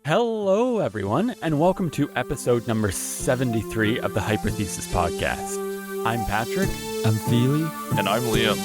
Hello, everyone, and welcome to episode number 73 of the Hyperthesis podcast. I'm Patrick. I'm Pheely. And I'm Liam.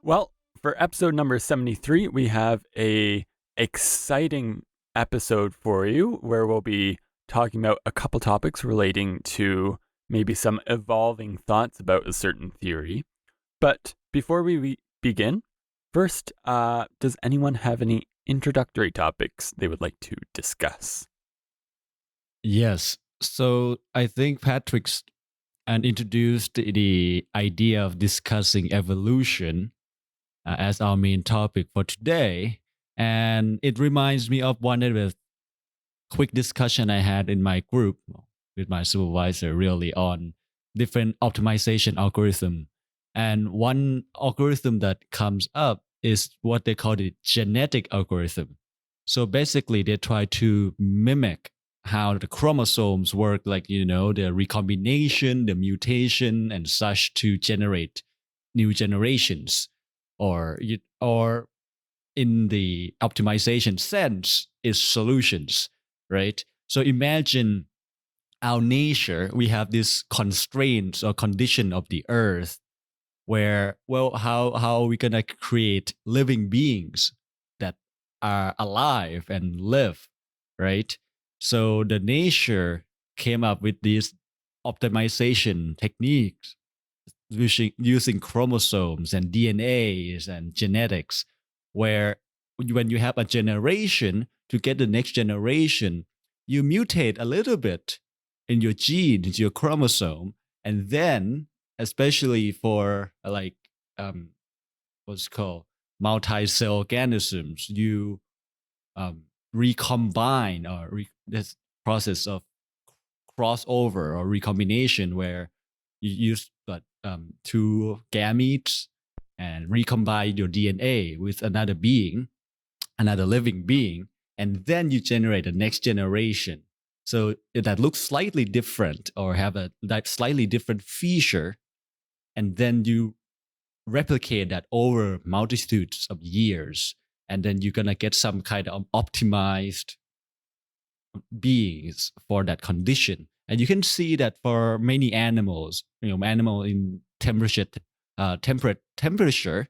Well, for episode number 73, we have a exciting episode for you where we'll be talking about a couple topics relating to maybe some evolving thoughts about a certain theory. But before we begin, first, does anyone have any introductory topics they would like to discuss? Yes. So I think Patrick's introduced the idea of discussing evolution as our main topic for today. And it reminds me of one of the quick discussion I had in my group with my supervisor really on different optimization algorithm. And one algorithm that comes up is what they call the genetic algorithm. So basically they try to mimic how the chromosomes work, like, the recombination, the mutation and such to generate new generations or in the optimization sense is solutions, right? So imagine our nature, we have this constraints or condition of the earth where, how are we going to create living beings that are alive and live, right? So the nature came up with these optimization techniques using chromosomes and DNAs and genetics, where when you have a generation, to get the next generation, you mutate a little bit in your genes, your chromosome, and then, especially for what's called multi-cell organisms, you recombine this process of crossover or recombination where you use two gametes and recombine your DNA with another being, another living being, and then you generate the next generation. So that looks slightly different or have that slightly different feature, and then you replicate that over multitudes of years, and then you're gonna get some kind of optimized beings for that condition. And you can see that for many animals, animal in temperate temperature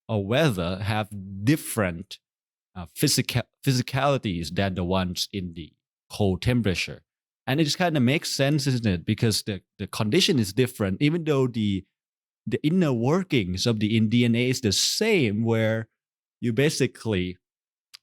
or weather have different physicalities than the ones in the cold temperature. And it just kind of makes sense, isn't it? Because the condition is different, even though the inner workings of the DNA is the same, where you basically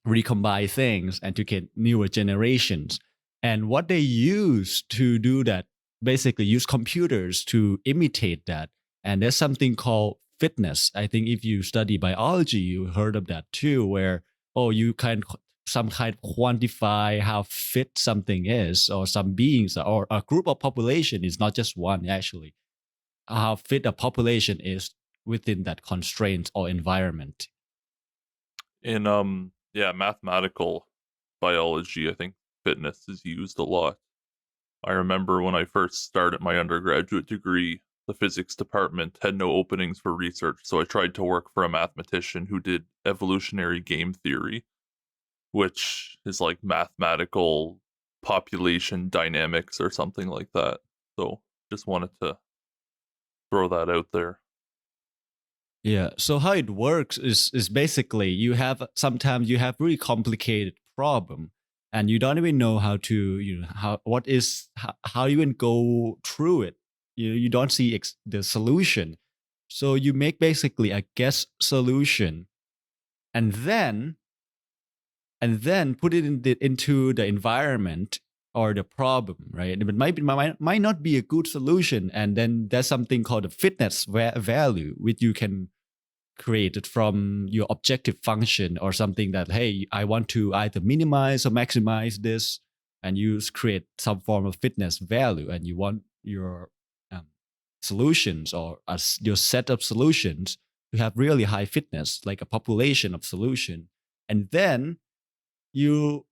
recombine things and to get newer generations. And what they use to do that, basically use computers to imitate that. And there's something called fitness. I think if you study biology, you heard of that too, where, you can some kind of quantify how fit something is, or some beings or a group of population is not just one actually, how fit a population is within that constraint or environment. In mathematical biology, I think fitness is used a lot. I remember when I first started my undergraduate degree, the physics department had no openings for research, so I tried to work for a mathematician who did evolutionary game theory, which is like mathematical population dynamics or something like that. So just wanted to throw that out there. Yeah. So how it works is basically sometimes you have really complicated problem, and you don't even know how to how you even go through it. You don't see the solution, so you make basically a guess solution, and then put it into the environment or the problem, right? It might not be a good solution, and then there's something called a fitness value, which you can create it from your objective function or something that, hey, I want to either minimize or maximize this, and you create some form of fitness value, and you want your solutions or your set of solutions to have really high fitness, like a population of solution. And then you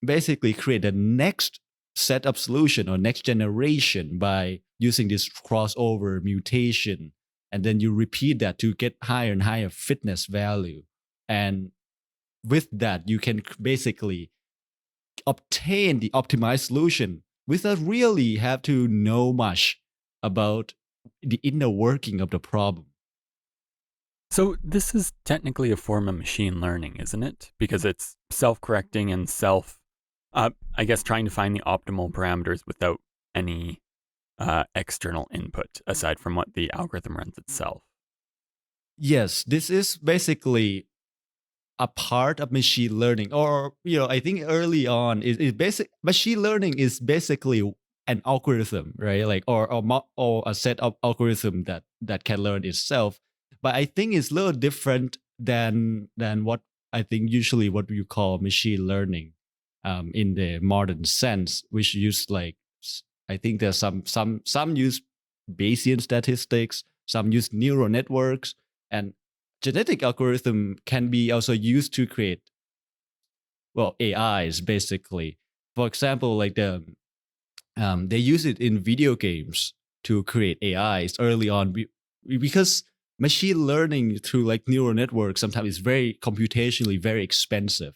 basically create the next set of solution or next generation by using this crossover mutation. And then you repeat that to get higher and higher fitness value. And with that, you can basically obtain the optimized solution without really have to know much about the inner working of the problem. So this is technically a form of machine learning, isn't it? Because it's self-correcting and I guess, trying to find the optimal parameters without any external input aside from what the algorithm runs itself. Yes, this is basically a part of machine learning, or I think early on is basic machine learning is basically an algorithm, right? Like or a set of algorithm that can learn itself. But I think it's a little different than what I think usually what you call machine learning, in the modern sense, which use like I think there's some use Bayesian statistics, some use neural networks, and genetic algorithm can be also used to create AIs basically. For example, like they use it in video games to create AIs early on because machine learning through like neural networks sometimes is very computationally very expensive,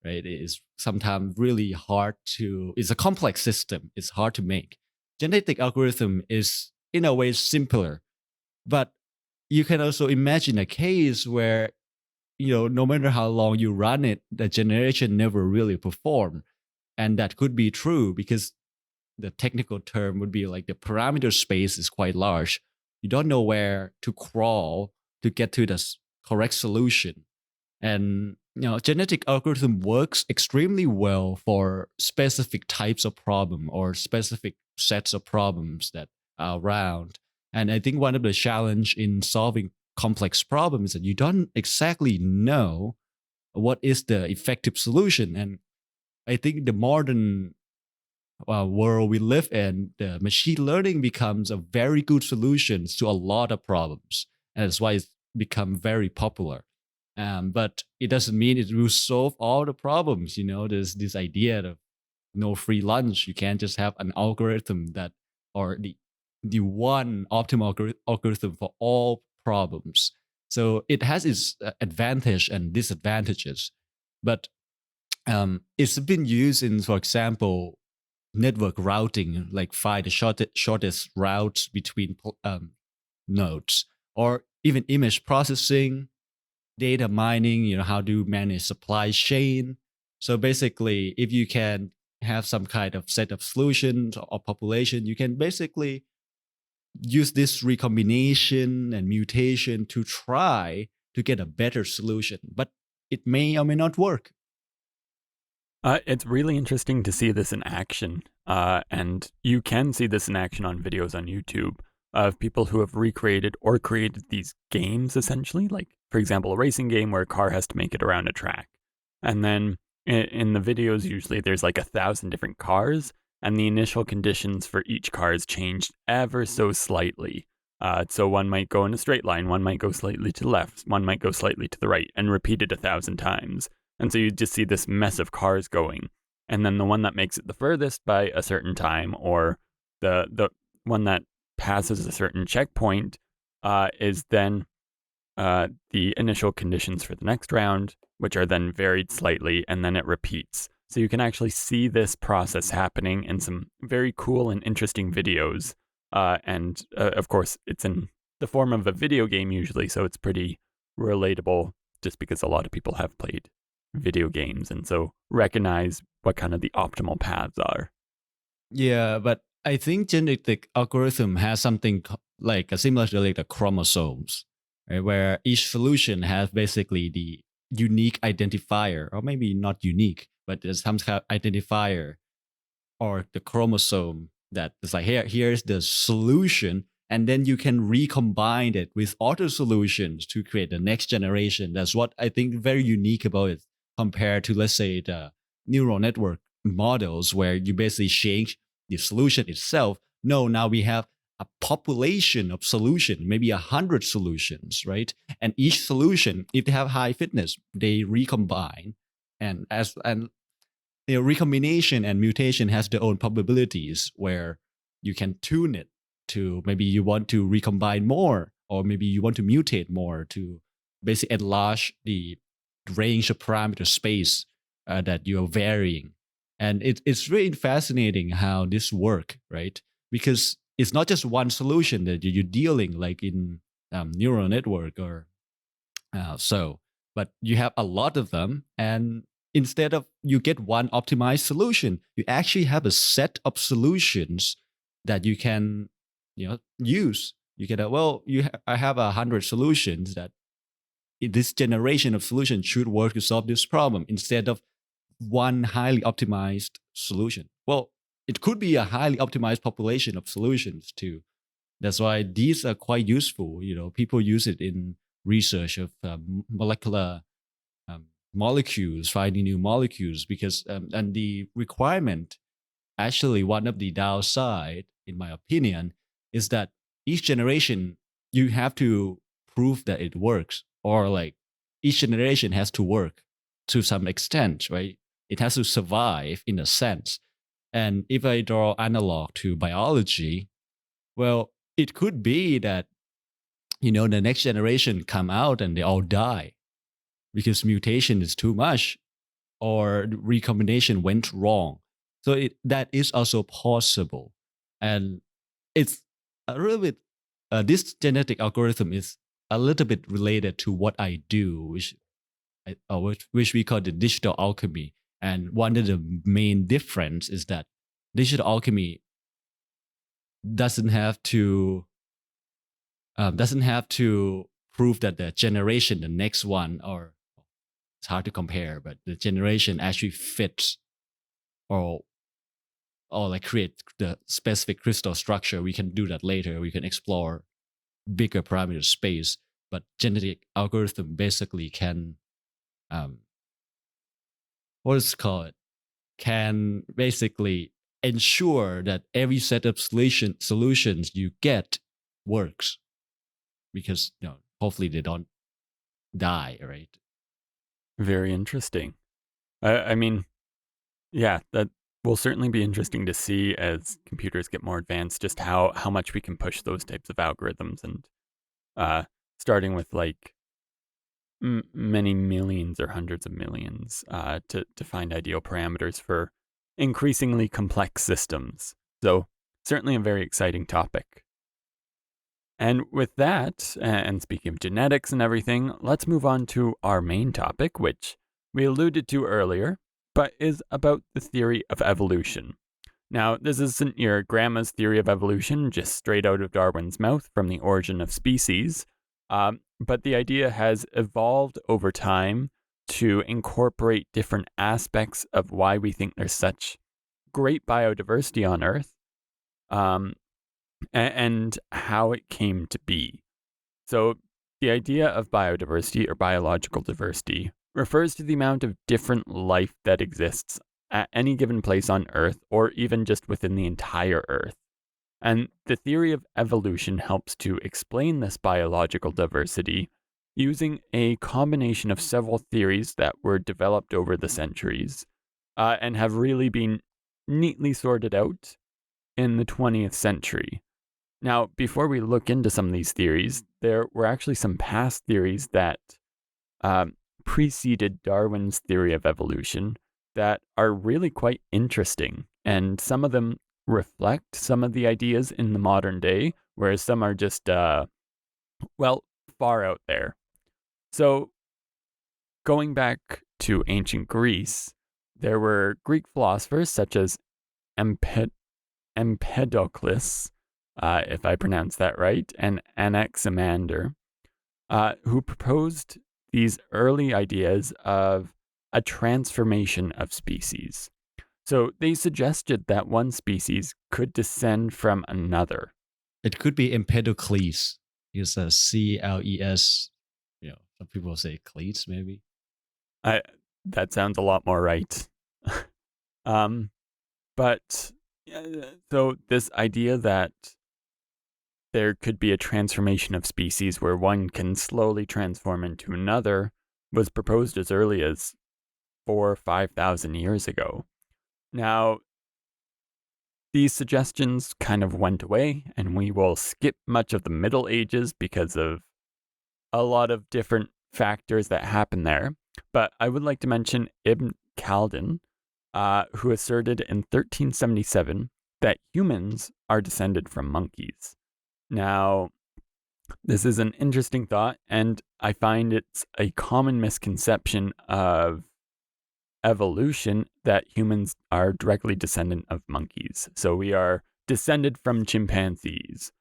right? It is sometimes really hard to. It's a complex system. It's hard to make. Genetic algorithm is in a way simpler, but you can also imagine a case where no matter how long you run it, the generation never really perform. And that could be true because the technical term would be like the parameter space is quite large. You don't know where to crawl to get to the correct solution. And genetic algorithm works extremely well for specific types of problem or specific sets of problems that are around. And I think one of the challenge in solving complex problems is that you don't exactly know what is the effective solution. And I think the modern world we live in, the machine learning becomes a very good solution to a lot of problems. And that's why it's become very popular. But it doesn't mean it will solve all the problems. There's this idea of no free lunch. You can't just have an algorithm that, or the one optimal algorithm for all problems. So it has its advantage and disadvantages. But it's been used in, for example, network routing, like find the shortest routes between nodes, or even image processing, data mining, how to manage supply chain. So basically, if you can have some kind of set of solutions or population, you can basically use this recombination and mutation to try to get a better solution. But it may or may not work. It's really interesting to see this in action. And you can see this in action on videos on YouTube of people who have recreated or created these games, essentially. Like, for example, a racing game where a car has to make it around a track. And then in the videos, usually there's like 1,000 different cars, and the initial conditions for each car is changed ever so slightly. So one might go in a straight line, one might go slightly to the left, one might go slightly to the right, and repeated 1,000 times. And so you just see this mess of cars going. And then the one that makes it the furthest by a certain time, or the one that passes a certain checkpoint, is then the initial conditions for the next round, which are then varied slightly, and then it repeats. So you can actually see this process happening in some very cool and interesting videos. And of course, it's in the form of a video game usually, so it's pretty relatable just because a lot of people have played video games and so recognize what kind of the optimal paths are. Yeah, but I think genetic algorithm has something like a similar to like the chromosomes, right? Where each solution has basically the unique identifier, or maybe not unique, but there's some kind of identifier or the chromosome that is like here's the solution, and then you can recombine it with other solutions to create the next generation. That's what I think very unique about it compared to, let's say, the neural network models where you basically change the solution itself. No, now we have a population of solution, maybe 100 solutions, right? And each solution, if they have high fitness, they recombine, and recombination and mutation has their own probabilities where you can tune it to maybe you want to recombine more, or maybe you want to mutate more to basically enlarge the range of parameter space that you're varying. And it's really fascinating how this work, right? Because it's not just one solution that you're dealing like in neural network or but you have a lot of them, and instead of you get one optimized solution, you actually have a set of solutions that you can use. You can I have 100 solutions that this generation of solutions should work to solve this problem, instead of one highly optimized solution. Well, it could be a highly optimized population of solutions too. That's why these are quite useful. People use it in research of molecular molecules, finding new molecules, because and the requirement, actually one of the downside, in my opinion, is that each generation you have to prove that it works, or like each generation has to work to some extent, right? It has to survive in a sense. And if I draw analog to biology, well, it could be that the next generation come out and they all die because mutation is too much or recombination went wrong. So that is also possible. And it's a little bit, this genetic algorithm is a little bit related to what I do, which we call the digital alchemy. And one of the main difference is that digital alchemy doesn't have to prove that the next one, or it's hard to compare, but the generation actually fits or like create the specific crystal structure. We can do that later. We can explore bigger parameter space, but genetic algorithm basically can can basically ensure that every set of solutions you get works, because hopefully they don't die, right? Very interesting. I mean, yeah, that will certainly be interesting to see as computers get more advanced, just how much we can push those types of algorithms, and starting with like many millions or hundreds of millions to find ideal parameters for increasingly complex systems. So certainly a very exciting topic. And with that, and speaking of genetics and everything, let's move on to our main topic, which we alluded to earlier, but is about the theory of evolution. Now, this isn't your grandma's theory of evolution, just straight out of Darwin's mouth from the origin of species, but the idea has evolved over time to incorporate different aspects of why we think there's such great biodiversity on Earth, and how it came to be. So the idea of biodiversity, or biological diversity, refers to the amount of different life that exists at any given place on Earth, or even just within the entire Earth. And the theory of evolution helps to explain this biological diversity using a combination of several theories that were developed over the centuries, and have really been neatly sorted out in the 20th century. Now, before we look into some of these theories, there were actually some past theories that preceded Darwin's theory of evolution that are really quite interesting, and some of them reflect some of the ideas in the modern day, whereas some are just, far out there. So, going back to ancient Greece, there were Greek philosophers such as Empedocles, if I pronounce that right, and Anaximander, who proposed these early ideas of a transformation of species. So they suggested that one species could descend from another. It could be Empedocles. It's a CLES. Some people say cleats, maybe. That sounds a lot more right. But so this idea that there could be a transformation of species where one can slowly transform into another was proposed as early as 4,000 or 5,000 years ago. Now, these suggestions kind of went away, and we will skip much of the Middle Ages because of a lot of different factors that happen there. But I would like to mention Ibn Khaldun, who asserted in 1377 that humans are descended from monkeys. Now, this is an interesting thought, and I find it's a common misconception of evolution that humans are directly descendant of monkeys. So we are descended from chimpanzees.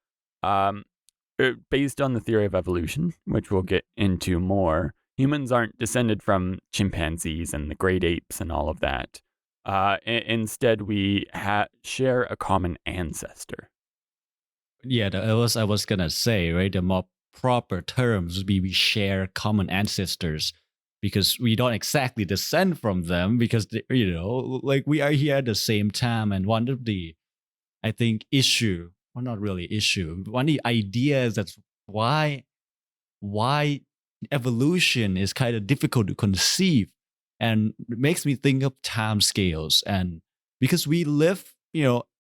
Based on the theory of evolution, which we'll get into more, humans aren't descended from chimpanzees and the great apes and all of that. Instead, we share a common ancestor. Yeah, I was gonna say, right? The more proper terms would be we share common ancestors because we don't exactly descend from them because like we are here at the same time. And one of the, I think, issue, well, not really issue, one of the ideas that's why evolution is kind of difficult to conceive, and it makes me think of time scales. And because we live,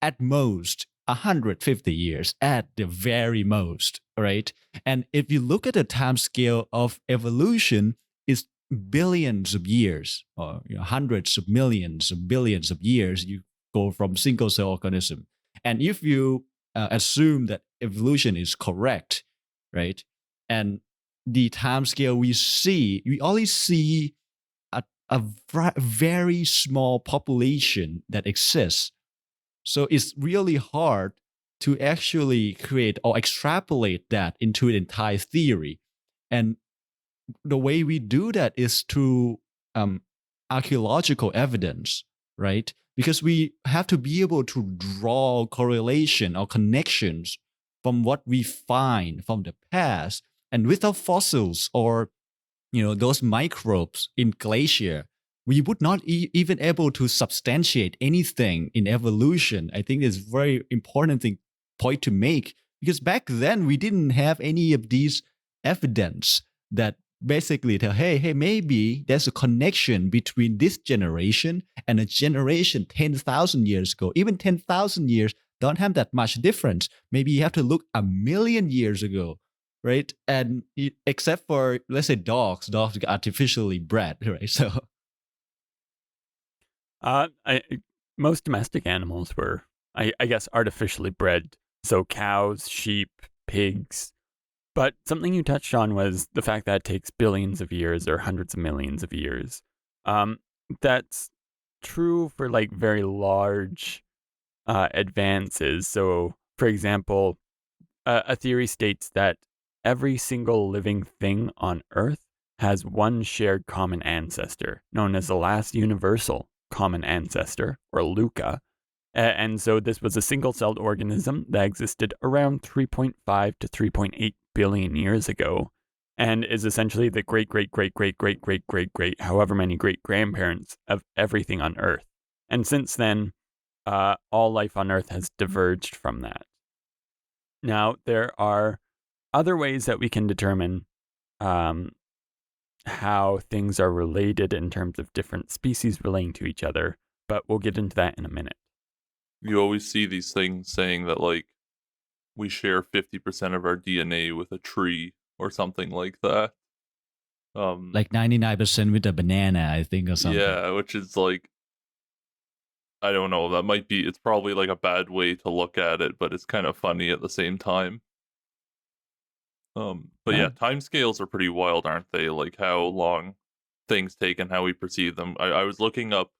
at most 150 years at the very most, right? And if you look at the time scale of evolution, it's billions of years, or hundreds of millions of billions of years. You go from single cell organism, and if you assume that evolution is correct, right? And the time scale we only see a very small population that exists. So it's really hard to actually create or extrapolate that into an entire theory. And the way we do that is through archaeological evidence, right? Because we have to be able to draw correlation or connections from what we find from the past. And without fossils or those microbes in glacier, we would not even able to substantiate anything in evolution. I think it's a very important point to make, because back then we didn't have any of these evidence that basically tell, hey, maybe there's a connection between this generation and a generation 10,000 years ago. Even 10,000 years don't have that much difference. Maybe you have to look 1,000,000 years ago, right? And except for, let's say, dogs are artificially bred, right? So Most domestic animals were, I guess, artificially bred. So cows, sheep, pigs. But something you touched on was the fact that it takes billions of years or hundreds of millions of years. That's true for like very large advances. So, for example, a theory states that every single living thing on Earth has one shared common ancestor, known as the last universal common ancestor, or LUCA. And so this was a single-celled organism that existed around 3.5 to 3.8 billion years ago, and is essentially the great however many great-grandparents of everything on Earth. And since then, all life on Earth has diverged from that. Now, there are other ways that we can determine how things are related in terms of different species relating to each other, but we'll get into that in a minute. You always see these things saying that, like, we share 50% of our DNA with a tree or something like that. Like 99% with a banana, I think, or something. Yeah, which is like, I don't know, that might be, it's probably like a bad way to look at it, but it's kind of funny at the same time. But yeah, timescales are pretty wild, aren't they? Like how long things take and how we perceive them. I was looking up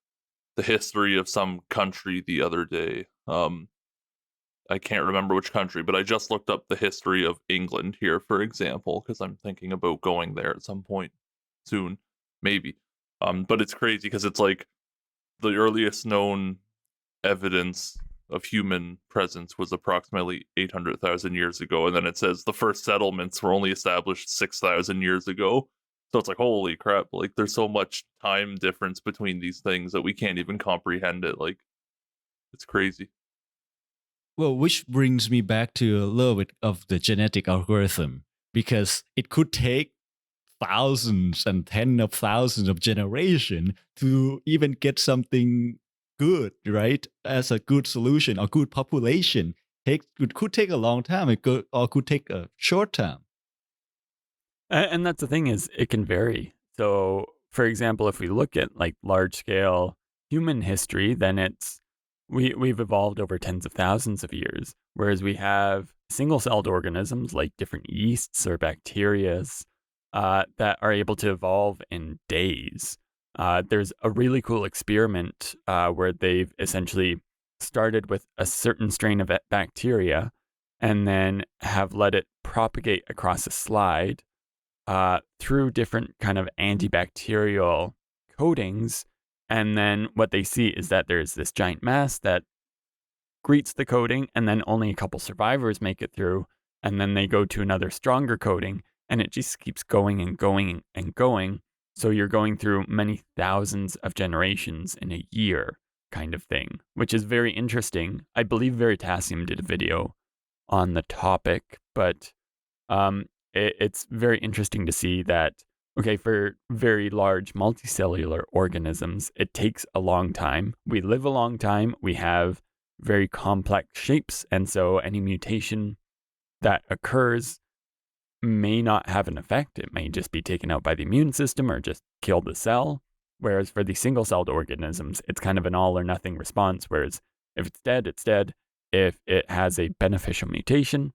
the history of some country the other day. I can't remember which country, but I just looked up the history of England here, for example, because I'm thinking about going there at some point soon, maybe. But it's crazy because it's like the earliest known evidence of human presence was approximately 800,000 years ago, and then it says the first settlements were only established 6,000 years ago. So it's like, holy crap, like there's so much time difference between these things that we can't even comprehend it. Like, it's crazy. Well, which brings me back to a little bit of the genetic algorithm, because it could take thousands and tens of thousands of generation to even get something good, right? As a good solution or good population. It could take a long time. It could take a short time. And that's the thing is it can vary. So, for example, if we look at like large scale human history, then we've evolved over tens of thousands of years, whereas we have single celled organisms like different yeasts or bacterias that are able to evolve in days. There's a really cool experiment where they've essentially started with a certain strain of bacteria and then have let it propagate across a slide through different kind of antibacterial coatings. And then what they see is that there's this giant mass that greets the coating, and then only a couple survivors make it through. And then they go to another stronger coating, and it just keeps going and going and going. So you're going through many thousands of generations in a year, kind of thing, which is very interesting. I believe Veritasium did a video on the topic, but it's very interesting to see that, okay, for very large multicellular organisms, it takes a long time. We live a long time. We have very complex shapes. And so any mutation that occurs may not have an effect. It may just be taken out by the immune system or just kill the cell. Whereas for the single celled organisms, it's kind of an all or nothing response. Whereas if it's dead, it's dead. If it has a beneficial mutation,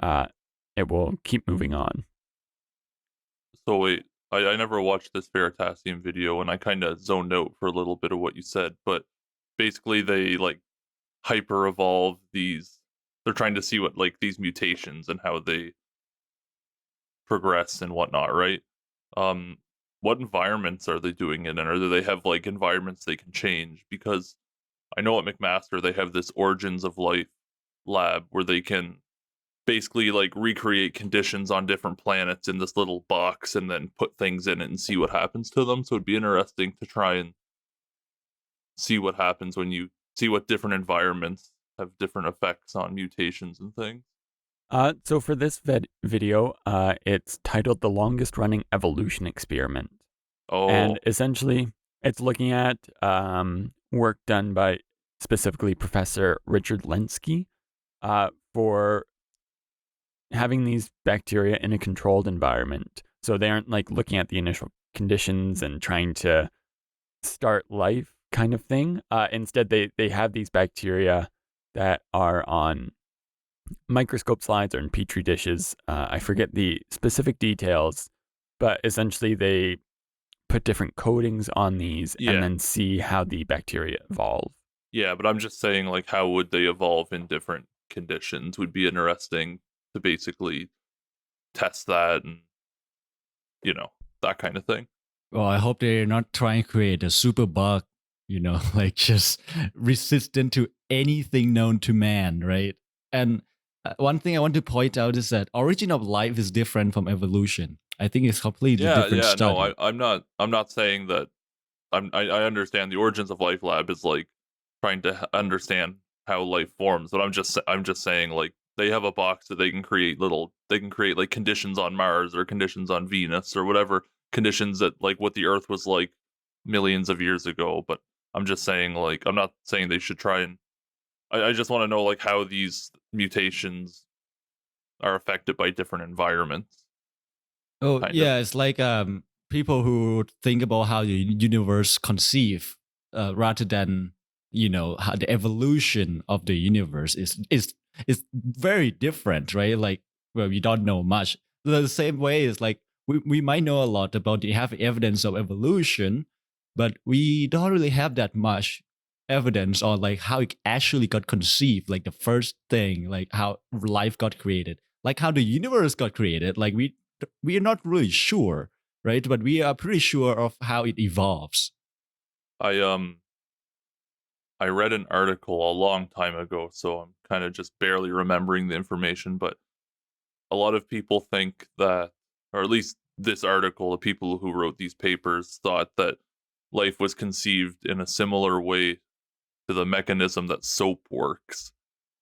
it will keep moving on. So wait, I never watched this Veritasium video, and I kind of zoned out for a little bit of what you said, but basically they like hyper evolve these. They're trying to see what like these mutations and how they progress and whatnot, right? Um, what environments are they doing it in, or do they have like environments they can change? Because I know at McMaster they have this Origins of Life lab where they can basically like recreate conditions on different planets in this little box and then put things in it and see what happens to them. So it'd be interesting to try and see what happens when you see what different environments have different effects on mutations and things. So for this video, it's titled "The Longest Running Evolution Experiment," Oh, and essentially, it's looking at work done by specifically Professor Richard Lenski for having these bacteria in a controlled environment. So they aren't like looking at the initial conditions and trying to start life kind of thing. Instead, they have these bacteria that are on microscope slides or in petri dishes. I forget the specific details, but essentially they put different coatings on these and yeah. then see how the bacteria evolve. Yeah, but I'm just saying like how would they evolve in different conditions would be interesting to basically test that and that kind of thing. Well, I hope they're not trying to create a super bug, like just resistant to anything known to man, right? And one thing I want to point out is that origin of life is different from evolution. I think it's completely Yeah, different yeah, no, study. I'm not saying that I understand the Origins of Life lab is like trying to understand how life forms, but I'm just saying like they have a box that they can create like conditions on Mars or conditions on Venus or whatever conditions that like what the Earth was like millions of years ago. But I'm just saying like I'm not saying they should try and I just want to know like how these mutations are affected by different environments, Oh kind of. yeah, it's like people who think about how the universe conceive, rather than how the evolution of the universe is very different, right? Like, well, we don't know much. The same way is like we might know a lot about the have evidence of evolution, but we don't really have that much evidence on like how it actually got conceived, like the first thing, like how life got created, like how the universe got created. Like we are not really sure, right? But we are pretty sure of how it evolves. I I read an article a long time ago, so I'm kind of just barely remembering the information, but a lot of people think that, or at least this article, the people who wrote these papers thought that life was conceived in a similar way to the mechanism that soap works.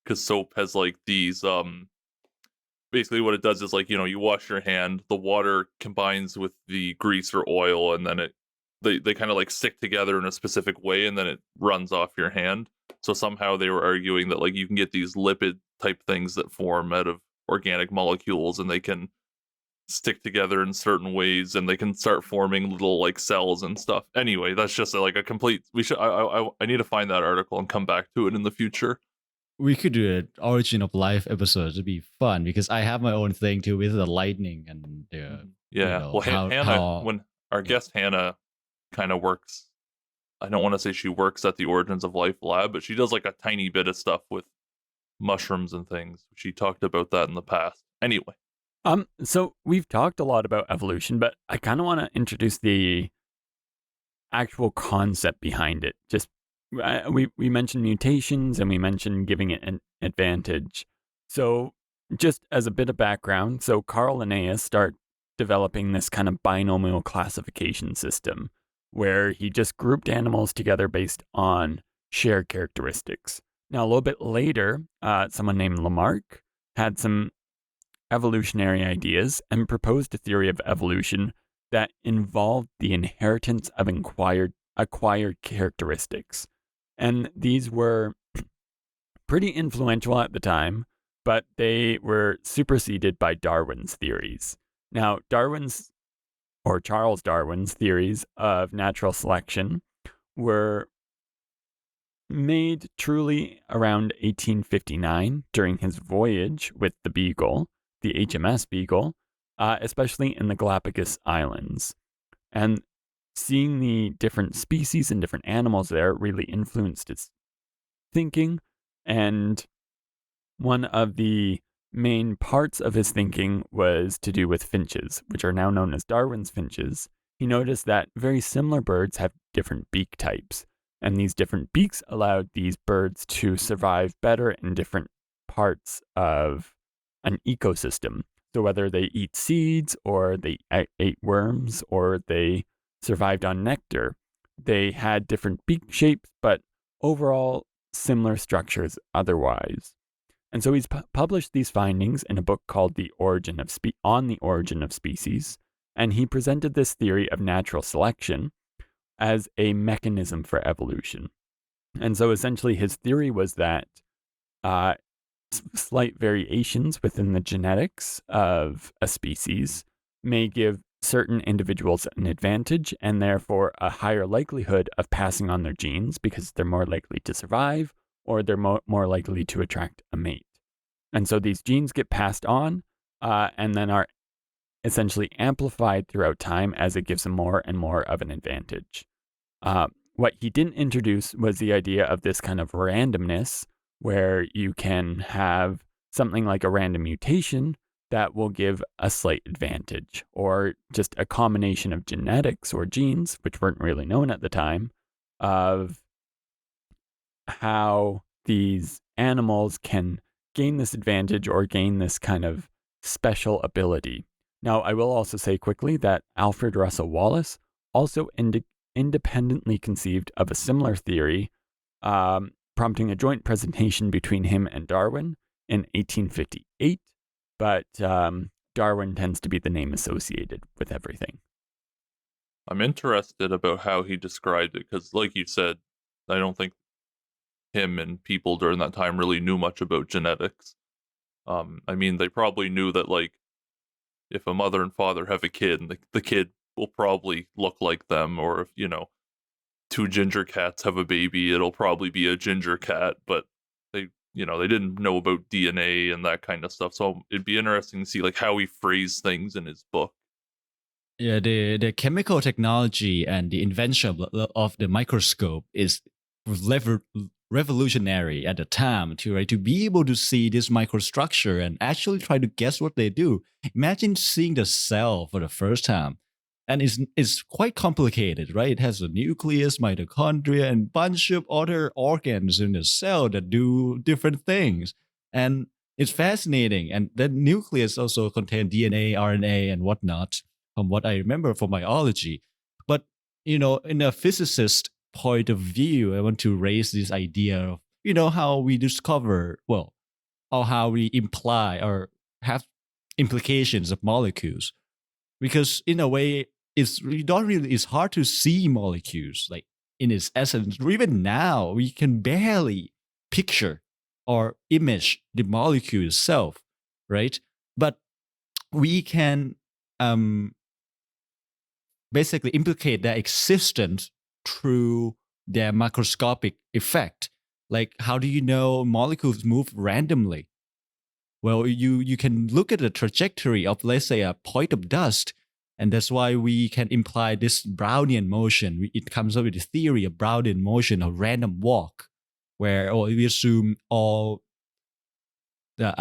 because soap has like these basically what it does is like, you know, you wash your hand, the water combines with the grease or oil, and then they kind of like stick together in a specific way, and then it runs off your hand. So somehow they were arguing that like you can get these lipid type things that form out of organic molecules, and they can stick together in certain ways, and they can start forming little like cells and stuff. Anyway, that's just like a complete. We should. I need to find that article and come back to it in the future. We could do an origin of life episode. It'd be fun because I have my own thing too with the lightning and Yeah. Well, Hannah, when our guest Hannah kind of works, I don't want to say she works at the Origins of Life lab, but she does like a tiny bit of stuff with mushrooms and things. She talked about that in the past. Anyway. So we've talked a lot about evolution, but I kind of want to introduce the actual concept behind it. Just we mentioned mutations and we mentioned giving it an advantage. So just as a bit of background, so Carl Linnaeus started developing this kind of binomial classification system where he just grouped animals together based on shared characteristics. Now, a little bit later, someone named Lamarck had some evolutionary ideas and proposed a theory of evolution that involved the inheritance of acquired characteristics. And these were pretty influential at the time, but they were superseded by Darwin's theories. Now, Charles Darwin's theories of natural selection were made truly around 1859 during his voyage with the Beagle, the HMS Beagle, especially in the Galapagos Islands. And seeing the different species and different animals there really influenced his thinking. And one of the main parts of his thinking was to do with finches, which are now known as Darwin's finches. He noticed that very similar birds have different beak types, and these different beaks allowed these birds to survive better in different parts of an ecosystem. So whether they eat seeds or they ate worms or they survived on nectar, they had different beak shapes, but overall similar structures otherwise. And so he's published these findings in a book called On the Origin of Species, and he presented this theory of natural selection as a mechanism for evolution. And so essentially his theory was that slight variations within the genetics of a species may give certain individuals an advantage and therefore a higher likelihood of passing on their genes because they're more likely to survive or they're more likely to attract a mate. And so these genes get passed on and then are essentially amplified throughout time as it gives them more and more of an advantage. What he didn't introduce was the idea of this kind of randomness where you can have something like a random mutation that will give a slight advantage, or just a combination of genetics or genes, which weren't really known at the time, of how these animals can gain this advantage or gain this kind of special ability. Now, I will also say quickly that Alfred Russel Wallace also independently conceived of a similar theory, prompting a joint presentation between him and Darwin in 1858, but Darwin tends to be the name associated with everything. I'm interested about how he described it, because like you said, I don't think him and people during that time really knew much about genetics. I mean, they probably knew that, like, if a mother and father have a kid, and the kid will probably look like them, or if, you know, two ginger cats have a baby, it'll probably be a ginger cat, but they didn't know about DNA and that kind of stuff. So it'd be interesting to see like how he phrased things in his book. Yeah, the chemical technology and the invention of the microscope is revolutionary at the time to be able to see this microstructure and actually try to guess what they do. Imagine seeing the cell for the first time. And it's quite complicated, right? It has a nucleus, mitochondria, and bunch of other organs in the cell that do different things. And it's fascinating. And the nucleus also contains DNA, RNA, and whatnot, from what I remember from biology. But, in a physicist point of view, I want to raise this idea of how we discover, well, or how we imply or have implications of molecules. Because in a way, it's hard to see molecules like in its essence. Even now, we can barely picture or image the molecule itself, right? But we can basically implicate their existence through their macroscopic effect. Like, how do you know molecules move randomly? Well, you can look at the trajectory of, let's say, a point of dust, and that's why we can imply this Brownian motion. It comes up with the theory of Brownian motion, or random walk, where we assume a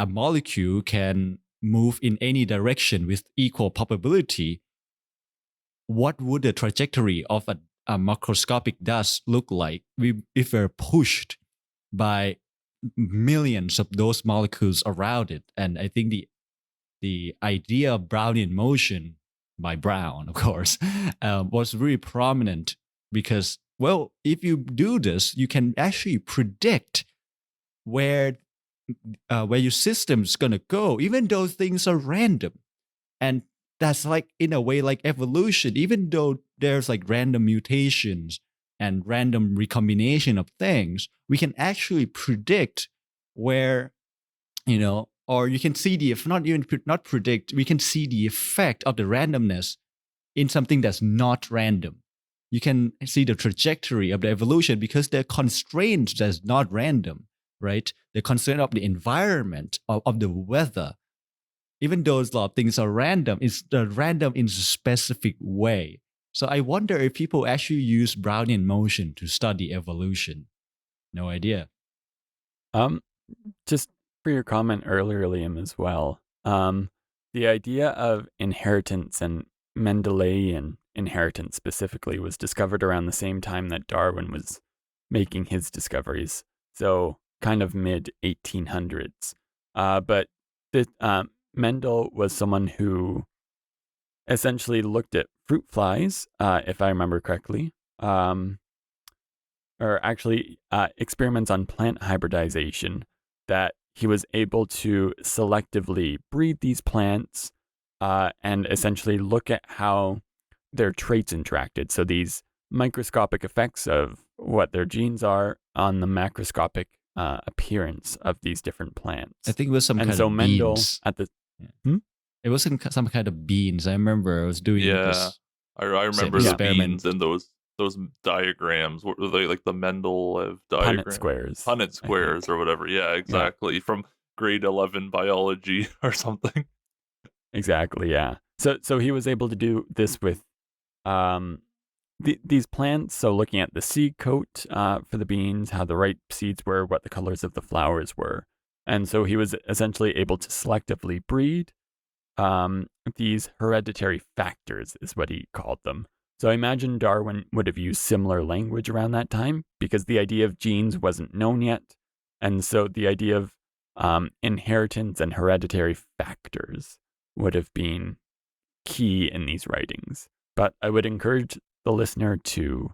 molecule can move in any direction with equal probability. What would the trajectory of a macroscopic dust look like if we're pushed by millions of those molecules around it? And I think the idea of Brownian motion by Brown, of course, was really prominent because, well, if you do this, you can actually predict where your system's gonna go, even though things are random. And that's like, in a way, like evolution. Even though there's like random mutations and random recombination of things, we can actually predict where, or you can see if not predict, we can see the effect of the randomness in something that's not random. You can see the trajectory of the evolution because the constraints that's not random, right? The constraint of the environment, of the weather. Even though a lot of things are random, it's random in a specific way. So I wonder if people actually use Brownian motion to study evolution. No idea. Just for your comment earlier, Liam, as well. The idea of inheritance and Mendelian inheritance specifically was discovered around the same time that Darwin was making his discoveries. So kind of mid 1800s. But Mendel was someone who essentially looked at fruit flies, if I remember correctly, or actually experiments on plant hybridization, that he was able to selectively breed these plants and essentially look at how their traits interacted. So these microscopic effects of what their genes are on the macroscopic appearance of these different plants. I think it was some And kind so of Mendel beans. It was some kind of beans. I remember I was doing this. I remember the experiment. beans and those diagrams. What were they, like the Mendeleev diagram? Punnett squares. Punnett squares or whatever. Yeah, exactly. From grade 11 biology or something. Exactly, yeah. So he was able to do this with these plants. So looking at the seed coat for the beans, how the ripe seeds were, what the colors of the flowers were. And so he was essentially able to selectively breed these hereditary factors, is what he called them. So I imagine Darwin would have used similar language around that time because the idea of genes wasn't known yet. And so the idea of inheritance and hereditary factors would have been key in these writings. But I would encourage the listener to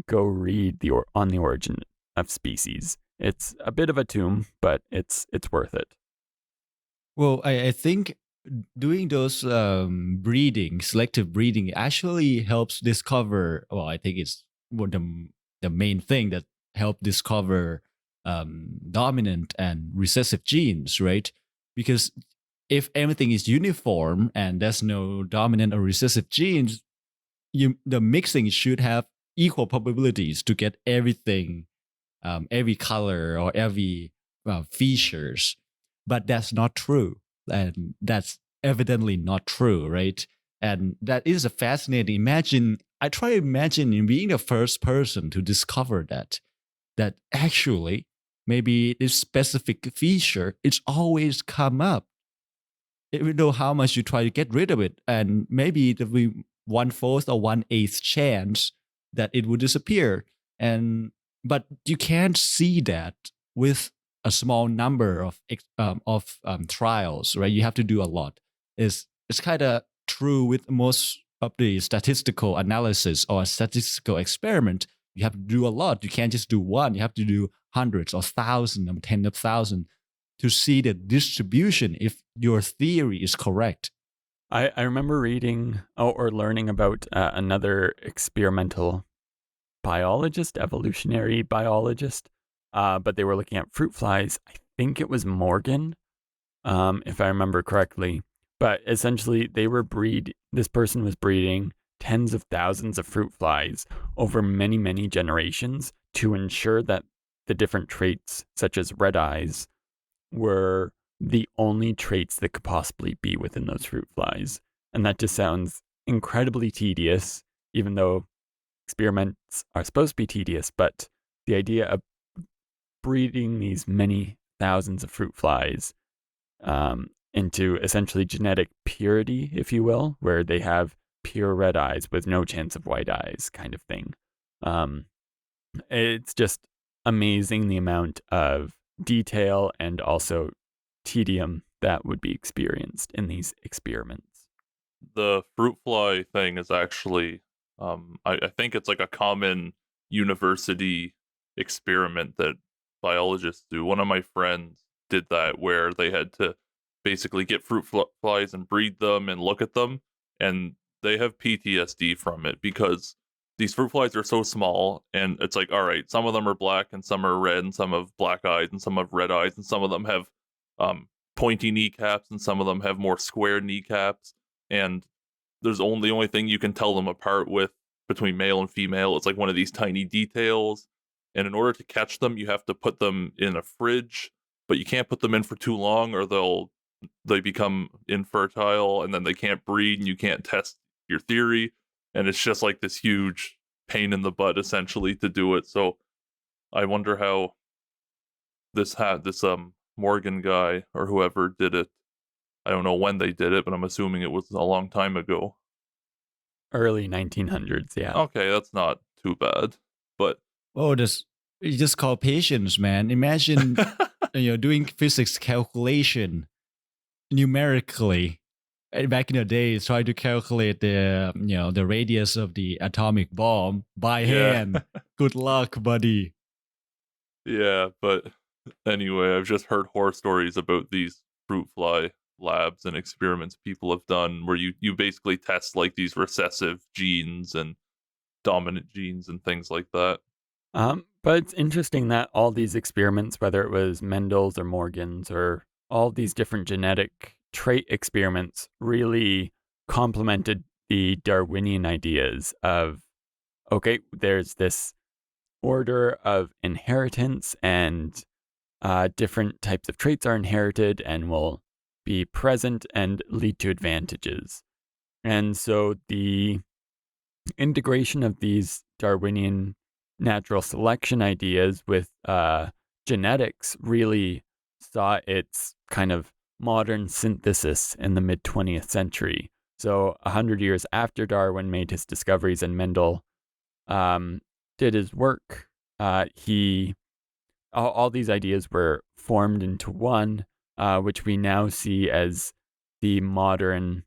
go read On the Origin of Species. It's a bit of a tomb, but it's worth it. Well, I think doing those selective breeding actually helps discover, well, I think it's the main thing that helped discover dominant and recessive genes, right? Because if everything is uniform and there's no dominant or recessive genes, the mixing should have equal probabilities to get everything, every color or every features. But that's not true. And that's evidently not true, right? And that is a fascinating. I try to imagine being the first person to discover that actually maybe this specific feature, it's always come up. Even though how much you try to get rid of it, and maybe there'll be 1/4 or 1/8 chance that it would disappear. But you can't see that with a small number of trials, right? You have to do a lot. It's kind of true with most of the statistical analysis or a statistical experiment. You have to do a lot. You can't just do one. You have to do hundreds or thousands or tens of thousands to see the distribution if your theory is correct. I remember reading or learning about another experimental biologist, evolutionary biologist, but they were looking at fruit flies. I think it was Morgan, if I remember correctly. But essentially, this person was breeding tens of thousands of fruit flies over many, many generations to ensure that the different traits, such as red eyes, were the only traits that could possibly be within those fruit flies. And that just sounds incredibly tedious, even though experiments are supposed to be tedious. But the idea of breeding these many thousands of fruit flies into essentially genetic purity, if you will, where they have pure red eyes with no chance of white eyes kind of thing. It's just amazing the amount of detail and also tedium that would be experienced in these experiments. The fruit fly thing is actually, I think it's like a common university experiment that biologists do. One of my friends did that where they had to basically get fruit flies and breed them and look at them, and they have PTSD from it because these fruit flies are so small, and it's like, all right, some of them are black and some are red and some have black eyes and some have red eyes and some of them have pointy kneecaps and some of them have more square kneecaps, and the only thing you can tell them apart with between male and female. It's like one of these tiny details, and in order to catch them, you have to put them in a fridge, but you can't put them in for too long or they become infertile and then they can't breed and you can't test your theory, and it's just like this huge pain in the butt essentially to do it. So I wonder how this Morgan guy or whoever did it. I don't know when they did it, but I'm assuming it was a long time ago. Early 1900s, yeah. Okay, that's not too bad. But It's just called patience, man. Imagine doing physics calculation numerically. Back in the days, try to calculate the radius of the atomic bomb by hand. Good luck, buddy. Yeah, but anyway, I've just heard horror stories about these fruit fly labs and experiments people have done where you basically test like these recessive genes and dominant genes and things like that. But it's interesting that all these experiments, whether it was Mendel's or Morgan's or all these different genetic trait experiments, really complemented the Darwinian ideas of, okay, there's this order of inheritance and different types of traits are inherited and will be present and lead to advantages. And so the integration of these Darwinian natural selection ideas with genetics really saw its kind of modern synthesis in the mid 20th century. So 100 years after Darwin made his discoveries and Mendel did his work, all these ideas were formed into one, which we now see as the modern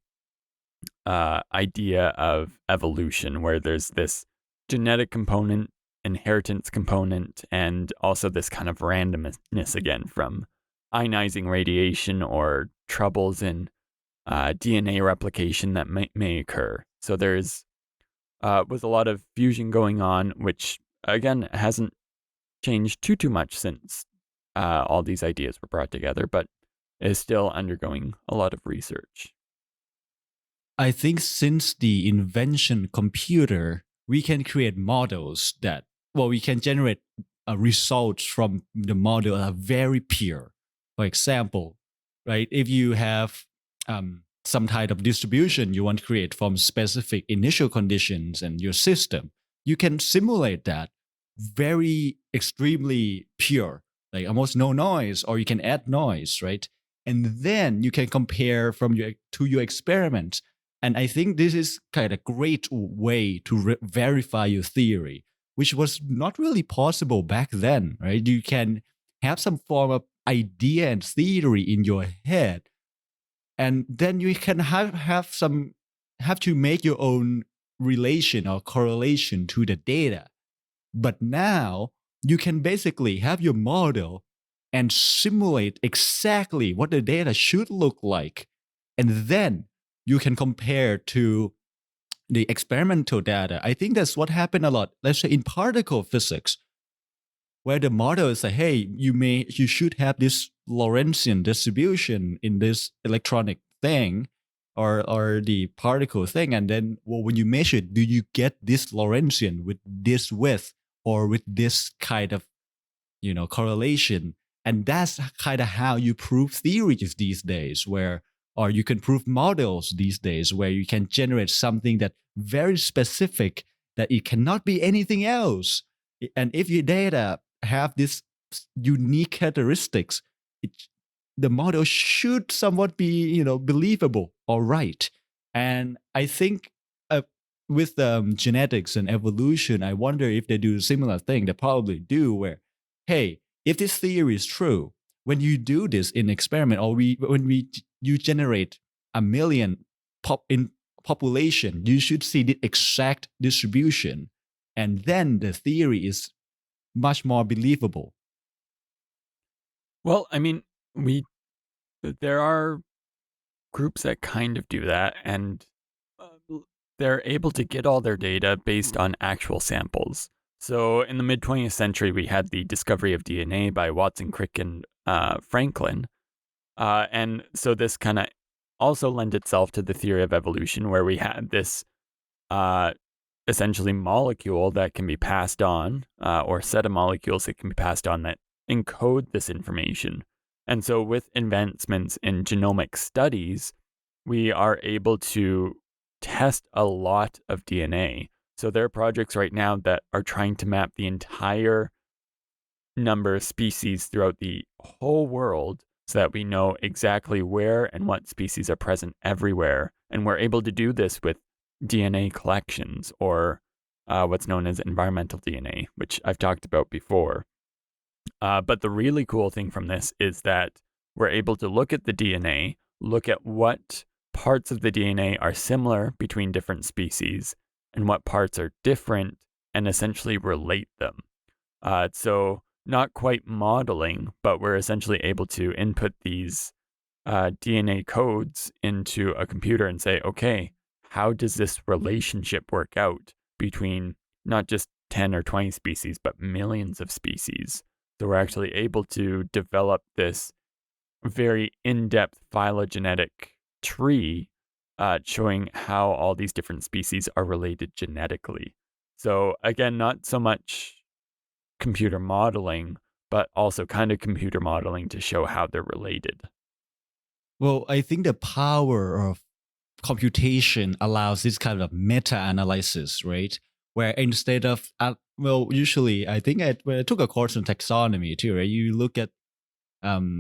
idea of evolution, where there's this genetic component, inheritance component, and also this kind of randomness again from ionizing radiation or troubles in DNA replication that may occur. So there's was a lot of fusion going on, which again hasn't changed too much since all these ideas were brought together, but is still undergoing a lot of research. I think since the invention computer, we can create models that, we can generate results from the model that are very pure. For example, right, if you have some type of distribution you want to create from specific initial conditions and your system, you can simulate that very extremely pure, like almost no noise, or you can add noise, right? And then you can compare to your experiment. And I think this is kind of a great way to verify your theory, which was not really possible back then, right? You can have some form of idea and theory in your head, and then you can have to make your own relation or correlation to the data. But now you can basically have your model and simulate exactly what the data should look like. And then you can compare to the experimental data. I think that's what happened a lot. Let's say in particle physics, where the model is like, hey, you should have this Lorentzian distribution in this electronic thing or the particle thing. And then when you measure it, do you get this Lorentzian with this width or with this kind of correlation? And that's kind of how you prove theories these days, or you can prove models these days, where you can generate something that very specific, that it cannot be anything else. And if your data have this unique characteristics, the model should somewhat be believable or right. And I think with genetics and evolution, I wonder if they do a similar thing. They probably do, where, hey, if this theory is true, when you do this in experiment, or you generate 1 million in population, you should see the exact distribution, and then the theory is much more believable. Well, I mean, there are groups that kind of do that, and they're able to get all their data based on actual samples. So in the mid 20th century, we had the discovery of DNA by Watson, Crick, and Franklin. And so this kind of also lent itself to the theory of evolution, where we had this essentially molecule that can be passed on, or set of molecules that can be passed on that encode this information. And so with advancements in genomic studies, we are able to test a lot of DNA. So there are projects right now that are trying to map the entire number of species throughout the whole world, so that we know exactly where and what species are present everywhere. And we're able to do this with DNA collections, or what's known as environmental DNA, which I've talked about before. But the really cool thing from this is that we're able to look at the DNA, look at what parts of the DNA are similar between different species and what parts are different, and essentially relate them. So not quite modeling, but we're essentially able to input these DNA codes into a computer and say, okay, how does this relationship work out between not just 10 or 20 species, but millions of species? So we're actually able to develop this very in-depth phylogenetic tree, showing how all these different species are related genetically. So again, not so much computer modeling, but also kind of computer modeling to show how they're related. Well, I think the power of computation allows this kind of meta-analysis, right? Where instead of, usually I think when I took a course in taxonomy too, right? You look at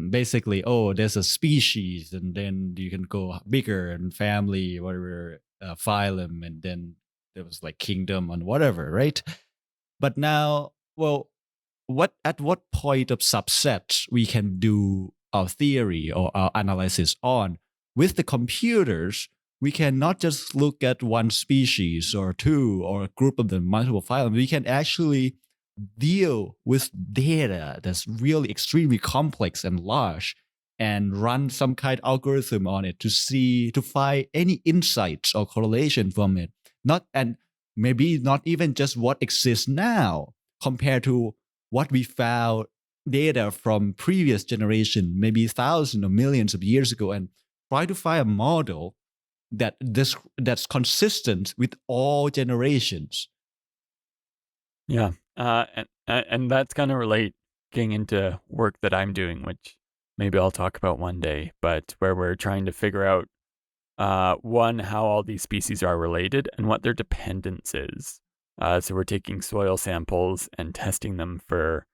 basically, there's a species, and then you can go bigger, and family, whatever, phylum, and then there was like kingdom and whatever, right? But now, at what point of subset we can do our theory or our analysis on? With the computers, we can not just look at one species or two or a group of the multiple phylum. We can actually deal with data that's really extremely complex and large, and run some kind of algorithm on it to find any insights or correlation from it. Maybe not even just what exists now compared to what we found data from previous generation, maybe thousands or millions of years ago, and try to find a model that's consistent with all generations. Yeah, and that's kind of relating into work that I'm doing, which maybe I'll talk about one day, but where we're trying to figure out, one, how all these species are related and what their dependence is. So we're taking soil samples and testing them for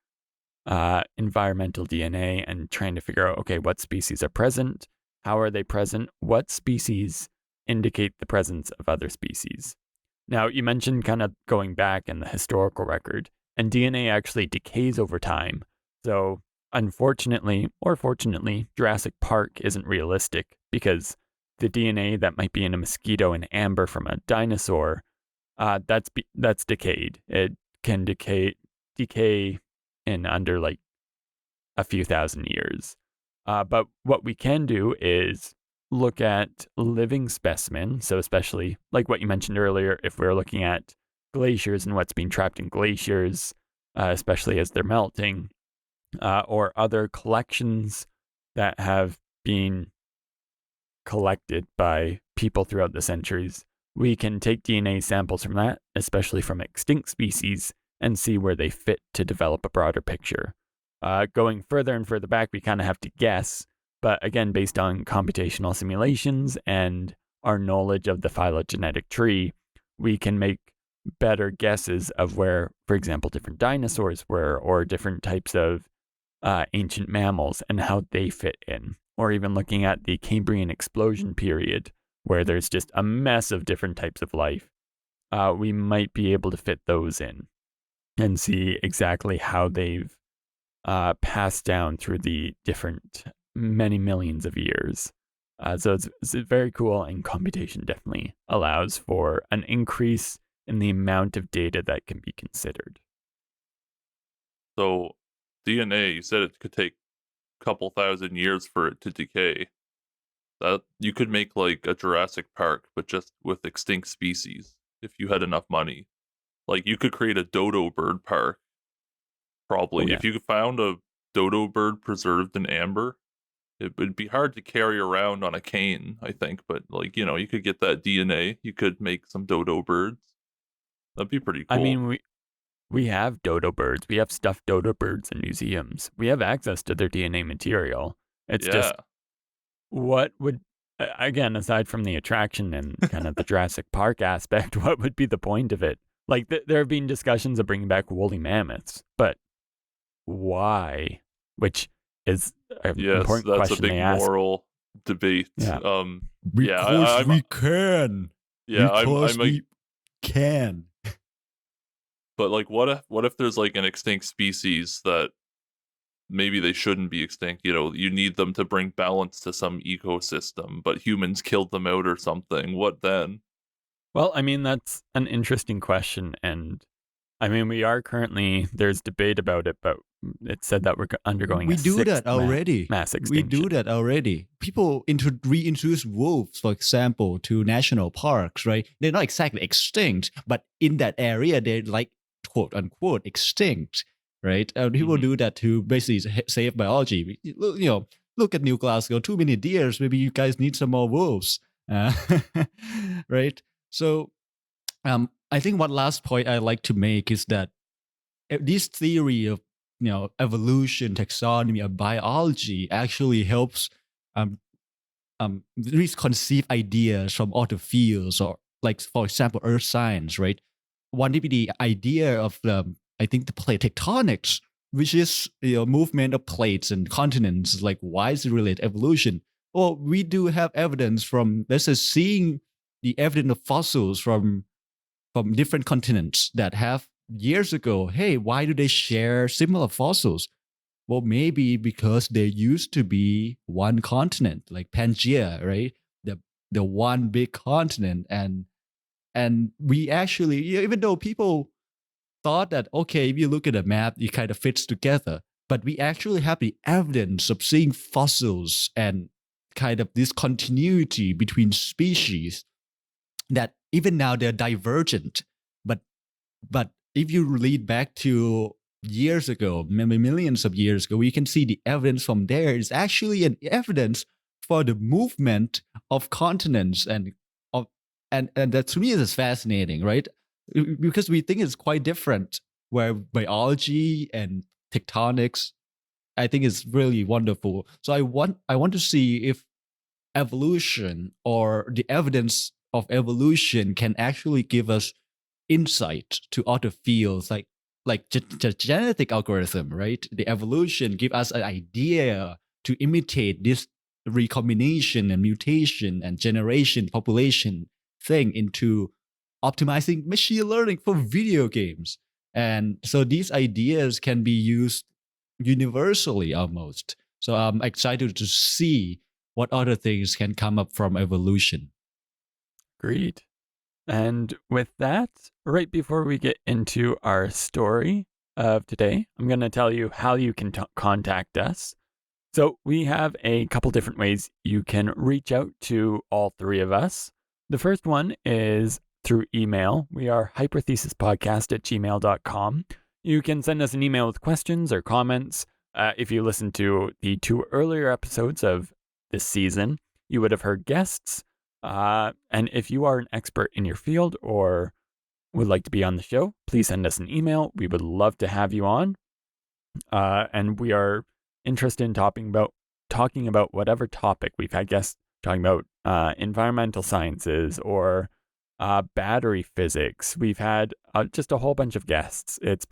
environmental DNA, and trying to figure out, okay, what species are present, how are they present, what species indicate the presence of other species. Now, you mentioned kind of going back in the historical record, and DNA actually decays over time. So unfortunately, or fortunately, Jurassic Park isn't realistic, because the DNA that might be in a mosquito in amber from a dinosaur, that's decayed. It can decay in under like a few thousand years. But what we can do is look at living specimens. So, especially like what you mentioned earlier, if we're looking at glaciers and what's being trapped in glaciers, especially as they're melting, or other collections that have been collected by people throughout the centuries, we can take DNA samples from that, especially from extinct species, and see where they fit to develop a broader picture. Going further and further back, we kind of have to guess, but again, based on computational simulations and our knowledge of the phylogenetic tree, we can make better guesses of where, for example, different dinosaurs were, or different types of ancient mammals and how they fit in. Or even looking at the Cambrian explosion period, where there's just a mess of different types of life. We might be able to fit those in and see exactly how they've passed down through the different many millions of years. So it's very cool, and computation definitely allows for an increase in the amount of data that can be considered. So DNA, you said it could take a couple thousand years for it to decay. That you could make like a Jurassic Park, but just with extinct species if you had enough money. Like you could create a dodo bird park. Probably. Oh, yeah. If you found a dodo bird preserved in amber, it would be hard to carry around on a cane, I think, but like, you could get that DNA, you could make some dodo birds. That'd be pretty cool. I mean, we have dodo birds. We have stuffed dodo birds in museums. We have access to their DNA material. It's just, yeah. what would, again, aside from the attraction and kind of the Jurassic Park aspect, what would be the point of it? Like, there have been discussions of bringing back woolly mammoths, but why? Which is an Yes, important that's a question they big ask. moral debate. Yeah. Because we can. Yeah, Because I'm we can. but like what if there's like an extinct species that maybe they shouldn't be extinct, you need them to bring balance to some ecosystem, but humans killed them out or something. What then? Well, I mean, that's an interesting question. And I mean, there's debate about it, but it's said that we're undergoing We a do sixth that already. mass We extinction. do that already. People reintroduce wolves, for example, to national parks, right? They're not exactly extinct, but in that area, they're like, quote unquote, extinct, right? And people do that to basically save biology. Look at New Glasgow, too many deers. Maybe you guys need some more wolves, right? So, I think one last point I like to make is that this theory of evolution, taxonomy, and biology actually helps conceive ideas from other fields, or like, for example, earth science, right? One would be the idea of I think the plate tectonics, which is movement of plates and continents. Like, why is it related to evolution? Well, we do have evidence from, let's say, seeing the evidence of fossils from different continents that have years ago. Hey, why do they share similar fossils? Well, maybe because there used to be one continent, like Pangea, right? The one big continent, and we actually, even though people thought that, okay, if you look at the map, it kind of fits together, but we actually have the evidence of seeing fossils and kind of this continuity between species that even now they're divergent. But if you lead back to years ago, maybe millions of years ago, we can see the evidence from there is actually an evidence for the movement of continents, and that to me is fascinating, right? Because we think it's quite different, where biology and tectonics, I think, is really wonderful. So I want to see if evolution, or the evidence of evolution, can actually give us insight to other fields, like the genetic algorithm, right? The evolution give us an idea to imitate this recombination and mutation and generation population thing into optimizing machine learning for video games. And so these ideas can be used universally almost. So I'm excited to see what other things can come up from evolution. Agreed. And with that, right before we get into our story of today, I'm going to tell you how you can contact us. So we have a couple different ways you can reach out to all three of us. The first one is through email. We are hyperthesispodcast@gmail.com. You can send us an email with questions or comments. If you listen to the 2 earlier episodes of this season, you would have heard guests. And if you are an expert in your field or would like to be on the show, please send us an email. We would love to have you on. And we are interested in talking about whatever topic. We've had guests talking about environmental sciences or battery physics. We've had just a whole bunch of guests. It's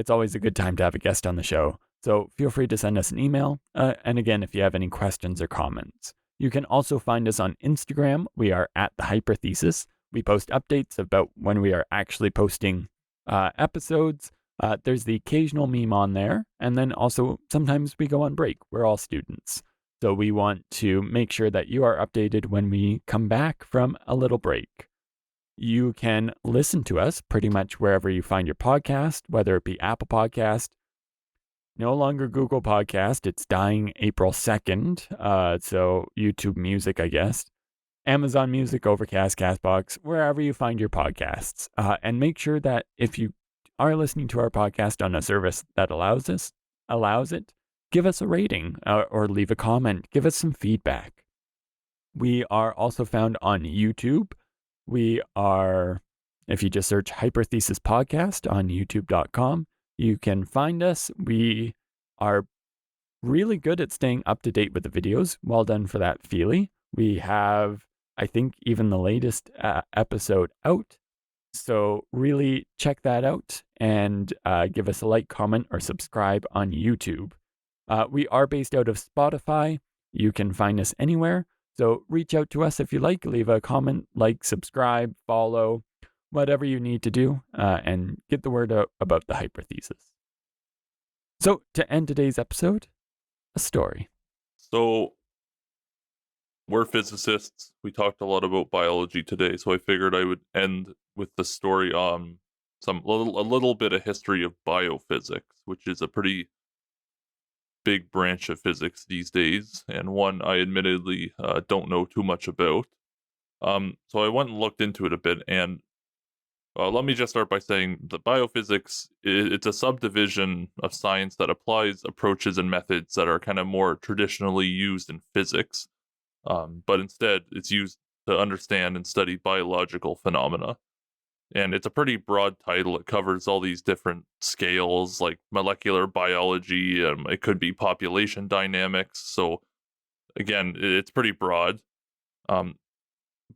always a good time to have a guest on the show. So feel free to send us an email. And again, if you have any questions or comments, you can also find us on Instagram. We are at the Hyperthesis. We post updates about when we are actually posting episodes. There's the occasional meme on there. And then also sometimes we go on break. We're all students. So we want to make sure that you are updated when we come back from a little break. You can listen to us pretty much wherever you find your podcast, whether it be Apple Podcast, no longer Google Podcast. It's dying April 2nd. So YouTube Music, I guess. Amazon Music, Overcast, Castbox, wherever you find your podcasts. And make sure that if you are listening to our podcast on a service that allows it, give us a rating or leave a comment. Give us some feedback. We are also found on YouTube. We are, if you just search Hyperthesis Podcast on youtube.com, you can find us. We are really good at staying up to date with the videos. Well done for that, Pheely. We have, I think, even the latest episode out. So really check that out and give us a like, comment, or subscribe on YouTube. We are based out of Spotify. You can find us anywhere. So reach out to us if you like. Leave a comment, like, subscribe, follow, whatever you need to do, and get the word out about the Hyperthesis. So to end today's episode, a story. So we're physicists. We talked a lot about biology today, so I figured I would end with the story on a little bit of history of biophysics, which is a pretty big branch of physics these days, and one I admittedly don't know too much about. So I went and looked into it a bit, and let me just start by saying that biophysics, it's a subdivision of science that applies approaches and methods that are kind of more traditionally used in physics, but instead it's used to understand and study biological phenomena. And it's a pretty broad title. It covers all these different scales like molecular biology. It could be population dynamics. So again, it's pretty broad. But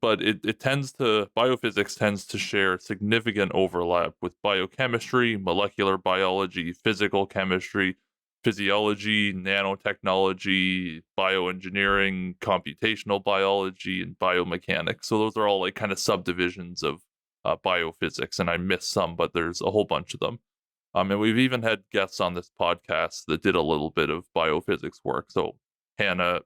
biophysics tends to share significant overlap with biochemistry, molecular biology, physical chemistry, physiology, nanotechnology, bioengineering, computational biology, and biomechanics. So those are all like kind of subdivisions of biophysics, and I missed some, but there's a whole bunch of them. And we've even had guests on this podcast that did a little bit of biophysics work. So Hannah,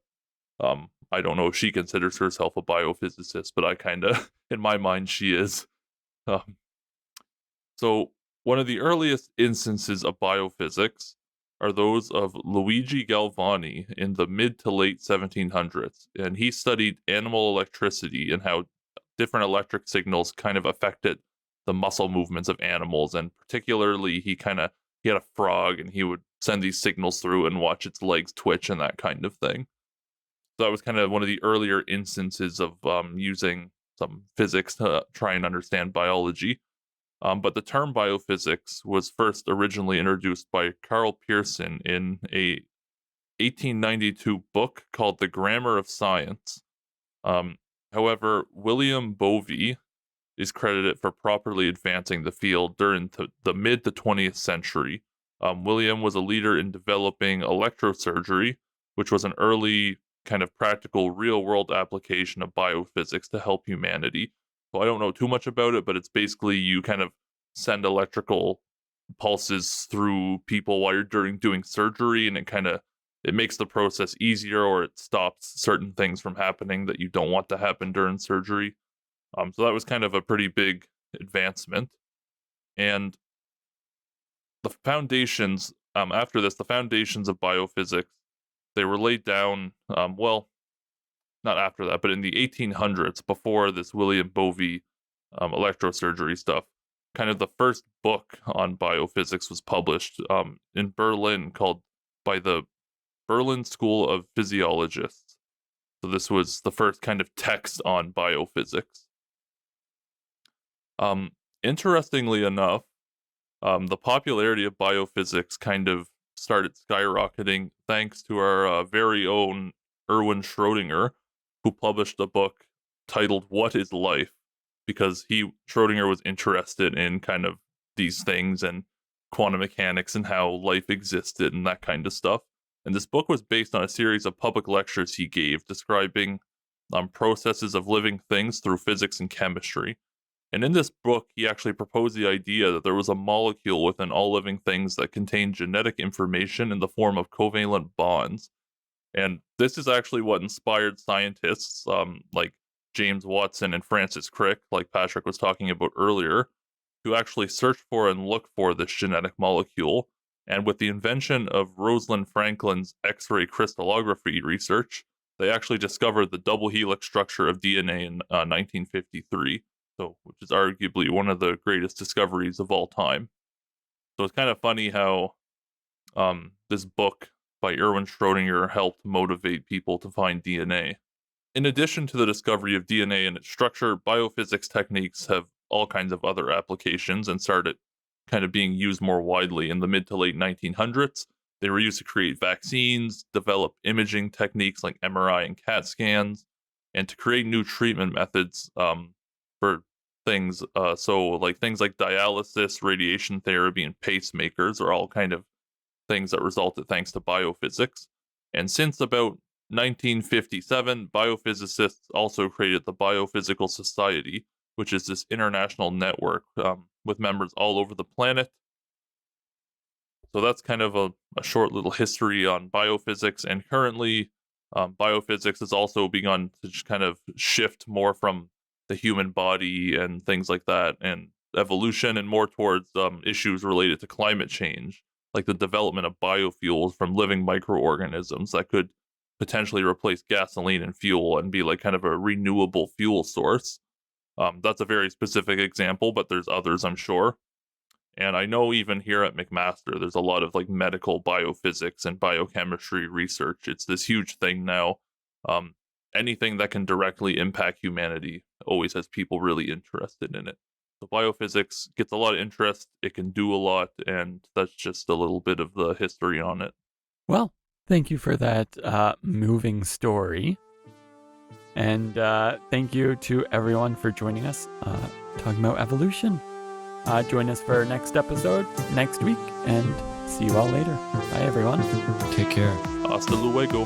I don't know if she considers herself a biophysicist, but I kind of, in my mind, she is. So one of the earliest instances of biophysics are those of Luigi Galvani in the mid to late 1700s, and he studied animal electricity and how different electric signals kind of affected the muscle movements of animals, and particularly he had a frog, and he would send these signals through and watch its legs twitch and that kind of thing. So that was kind of one of the earlier instances of using some physics to try and understand biology. But the term biophysics was first originally introduced by Carl Pearson in a 1892 book called The Grammar of Science. However, William Bovey is credited for properly advancing the field during the mid to 20th century. William was a leader in developing electrosurgery, which was an early kind of practical real-world application of biophysics to help humanity. So I don't know too much about it, but it's basically you kind of send electrical pulses through people while you're doing surgery, and it makes the process easier, or it stops certain things from happening that you don't want to happen during surgery. So that was kind of a pretty big advancement. And the foundations, after this, the foundations of biophysics, they were laid down, well, not after that, but in the 1800s, before this William Bovey electrosurgery stuff. Kind of the first book on biophysics was published in Berlin by the Berlin School of Physiologists. So this was the first kind of text on biophysics. Interestingly enough, the popularity of biophysics kind of started skyrocketing thanks to our very own Erwin Schrödinger, who published a book titled What is Life? Because Schrödinger was interested in kind of these things and quantum mechanics and how life existed and that kind of stuff. And this book was based on a series of public lectures he gave describing processes of living things through physics and chemistry. And in this book, he actually proposed the idea that there was a molecule within all living things that contained genetic information in the form of covalent bonds. And this is actually what inspired scientists like James Watson and Francis Crick, like Patrick was talking about earlier, to actually search for and look for this genetic molecule. And with the invention of Rosalind Franklin's X-ray crystallography research, they actually discovered the double helix structure of DNA in 1953, which is arguably one of the greatest discoveries of all time. So it's kind of funny how this book by Erwin Schrödinger helped motivate people to find DNA. In addition to the discovery of DNA and its structure, biophysics techniques have all kinds of other applications and started kind of being used more widely in the mid to late 1900s. They were used to create vaccines, develop imaging techniques like MRI and CAT scans, and to create new treatment methods for things. Things like dialysis, radiation therapy, and pacemakers are all kind of things that resulted thanks to biophysics. And since about 1957, biophysicists also created the Biophysical Society, which is this international network with members all over the planet. So that's kind of a short little history on biophysics. And currently, biophysics has also begun to just kind of shift more from the human body and things like that, and evolution, and more towards issues related to climate change, like the development of biofuels from living microorganisms that could potentially replace gasoline and fuel and be like kind of a renewable fuel source. That's a very specific example, but there's others, I'm sure. And I know even here at McMaster, there's a lot of like medical biophysics and biochemistry research. It's this huge thing now. Anything that can directly impact humanity always has people really interested in it. So biophysics gets a lot of interest, it can do a lot, and that's just a little bit of the history on it. Well, thank you for that moving story. And thank you to everyone for joining us talking about evolution. Join us for our next episode next week, and see you all later. Bye, everyone. Take care. Hasta luego.